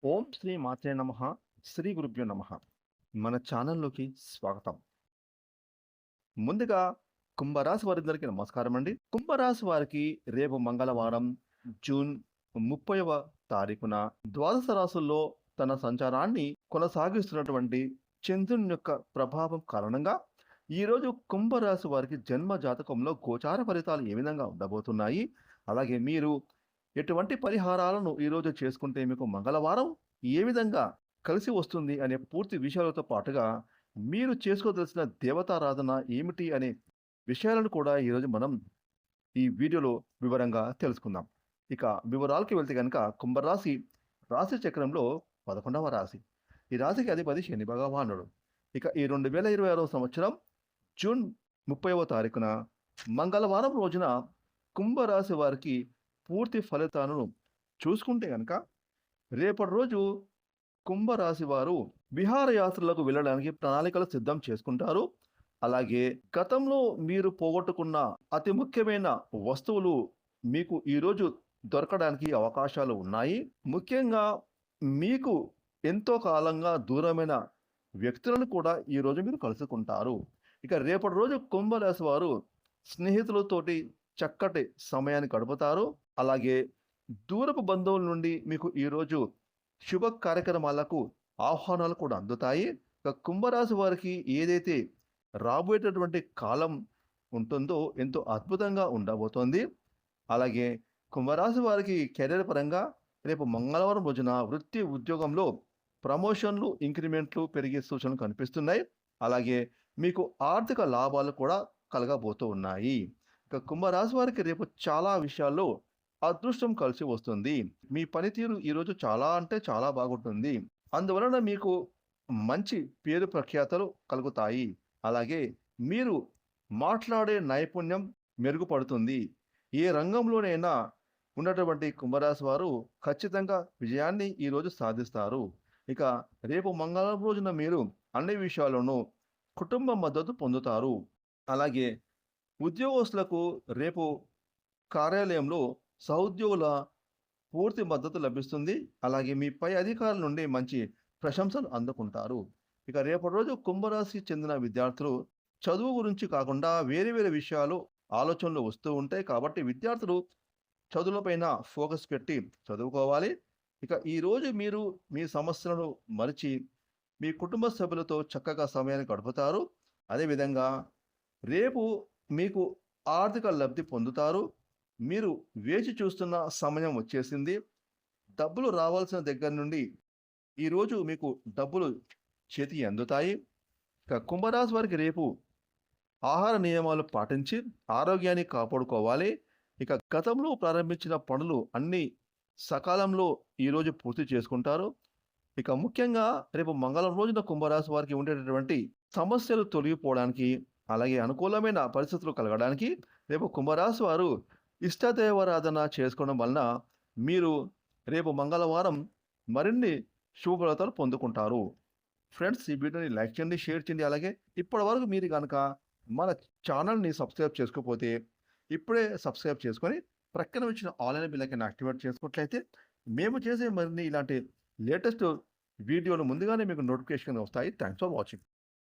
ఓం శ్రీ మాత్రే నమః. శ్రీ గురుభ్యో నమః. మన ఛానల్‌లోకి స్వాగతం. ముందుగా కుంభరాశి వారందరికీ నమస్కారం అండి. కుంభరాశి వారికి రేపు మంగళవారం జూన్ 30వ తారీఖున ద్వాదశ రాశుల్లో తన సంచారాన్ని కొనసాగిస్తున్నటువంటి చంద్రుని యొక్క ప్రభావం కారణంగా ఈరోజు కుంభరాశి వారికి జన్మ జాతకంలో గోచార ఫలితాలు ఏ విధంగా ఉండబోతున్నాయి? అలాగే మీరు ఎటువంటి పరిహారాలను ఈరోజు చేసుకుంటే మీకు మంగళవారం ఏ విధంగా కలిసి వస్తుంది అనే పూర్తి విషయాలతో పాటుగా మీరు చేసుకోదలసిన దేవతారాధన ఏమిటి అనే విషయాలను కూడా ఈరోజు మనం ఈ వీడియోలో వివరంగా తెలుసుకుందాం. ఇక వివరాలకి వెళ్తే గనక కుంభరాశి రాశి చక్రంలో 11వ రాశి. ఈ రాశికి అధిపతి శని భగవానుడు. ఇక ఈ 2026వ సంవత్సరం జూన్ 30వ తారీఖున మంగళవారం రోజున కుంభరాశి వారికి పూర్తి ఫలితాలను చూసుకుంటే గనక రేపటి రోజు కుంభరాశి వారు విహారయాత్రలకు వెళ్ళడానికి ప్రణాళికలు సిద్ధం చేసుకుంటారు. అలాగే గతంలో మీరు పోగొట్టుకున్న అతి ముఖ్యమైన వస్తువులు మీకు ఈరోజు దొరకడానికి అవకాశాలు ఉన్నాయి. ముఖ్యంగా మీకు ఎంతో కాలంగా దూరమైన వ్యక్తులను కూడా ఈరోజు మీరు కలుసుకుంటారు. ఇక రేపటి రోజు కుంభరాశి వారు స్నేహితులతోటి చక్కటి సమయాన్ని గడుపుతారు. అలాగే దూరపు బంధువుల నుండి మీకు ఈరోజు శుభ కార్యక్రమాలకు ఆహ్వానాలు కూడా అందుతాయి. ఇక కుంభరాశి వారికి ఏదైతే రాబోయేటటువంటి కాలం ఉంటుందో ఎంతో అద్భుతంగా ఉండబోతోంది. అలాగే కుంభరాశి వారికి కెరీర్ పరంగా రేపు మంగళవారం రోజున వృత్తి ఉద్యోగంలో ప్రమోషన్లు ఇంక్రిమెంట్లు పెరిగే సూచనలు కనిపిస్తున్నాయి. అలాగే మీకు ఆర్థిక లాభాలు కూడా కలగబోతూ ఉన్నాయి. ఇక కుంభరాశి వారికి రేపు చాలా విషయాల్లో అదృష్టం కలిసి వస్తుంది. మీ పనితీరు ఈరోజు చాలా అంటే చాలా బాగుంటుంది. అందువలన మీకు మంచి పేరు ప్రఖ్యాతలు కలుగుతాయి. అలాగే మీరు మాట్లాడే నైపుణ్యం మెరుగుపడుతుంది. ఏ రంగంలోనైనా ఉన్నటువంటి కుంభరాశి వారు ఖచ్చితంగా విజయాన్ని ఈరోజు సాధిస్తారు. ఇక రేపు మంగళవారం రోజున మీరు అన్ని విషయాల్లోనూ కుటుంబ మద్దతు పొందుతారు. అలాగే ఉద్యోగస్తులకు రేపు కార్యాలయంలో సహోద్యోగుల పూర్తి మద్దతు లభిస్తుంది. అలాగే మీ పై అధికారుల నుండి మంచి ప్రశంసలు అందుకుంటారు. ఇక రేపటి రోజు కుంభరాశి చెందిన విద్యార్థులు చదువు గురించి కాకుండా వేరే వేరే విషయాలు ఆలోచనలు వస్తూ ఉంటాయి. కాబట్టి విద్యార్థులు చదువులపైన ఫోకస్ పెట్టి చదువుకోవాలి. ఇక ఈరోజు మీరు మీ సమస్యలను మరిచి మీ కుటుంబ సభ్యులతో చక్కగా సమయాన్ని గడుపుతారు. అదేవిధంగా రేపు మీకు ఆర్థిక లబ్ధి పొందుతారు. మీరు వేచి చూస్తున్న సమయం వచ్చేసింది. డబ్బులు రావాల్సిన దగ్గర నుండి ఈరోజు మీకు డబ్బులు చేతికి అందుతాయి. ఇక కుంభరాశి వారికి రేపు ఆహార నియమాలు పాటించి ఆరోగ్యాన్ని కాపాడుకోవాలి. ఇక గతంలో ప్రారంభించిన పనులు అన్నీ సకాలంలో ఈరోజు పూర్తి చేసుకుంటారు. ఇక ముఖ్యంగా రేపు మంగళవారం రోజున కుంభరాశి వారికి ఉండేటటువంటి సమస్యలు తొలగిపోవడానికి అలాగే అనుకూలమైన పరిస్థితులు కలగడానికి రేపు కుంభరాశి వారు ఇష్టదేవారాధన చేసుకోవడం వలన మీరు రేపు మంగళవారం మరిన్ని శుభఫలితాలు పొందుకుంటారు. ఫ్రెండ్స్, ఈ వీడియోని లైక్ చేయండి, షేర్ చేయండి. అలాగే ఇప్పటివరకు మీరు కనుక మన ఛానల్ని సబ్స్క్రైబ్ చేసుకోకపోతే ఇప్పుడే సబ్స్క్రైబ్ చేసుకొని ప్రక్కన వచ్చిన ఆల్ అనే బెల్ ఐకాన్ యాక్టివేట్ చేసుకున్నట్లయితే మేము చేసే మరిన్ని ఇలాంటి లేటెస్ట్ వీడియోలు ముందుగానే మీకు నోటిఫికేషన్ వస్తాయి. Thanks for watching.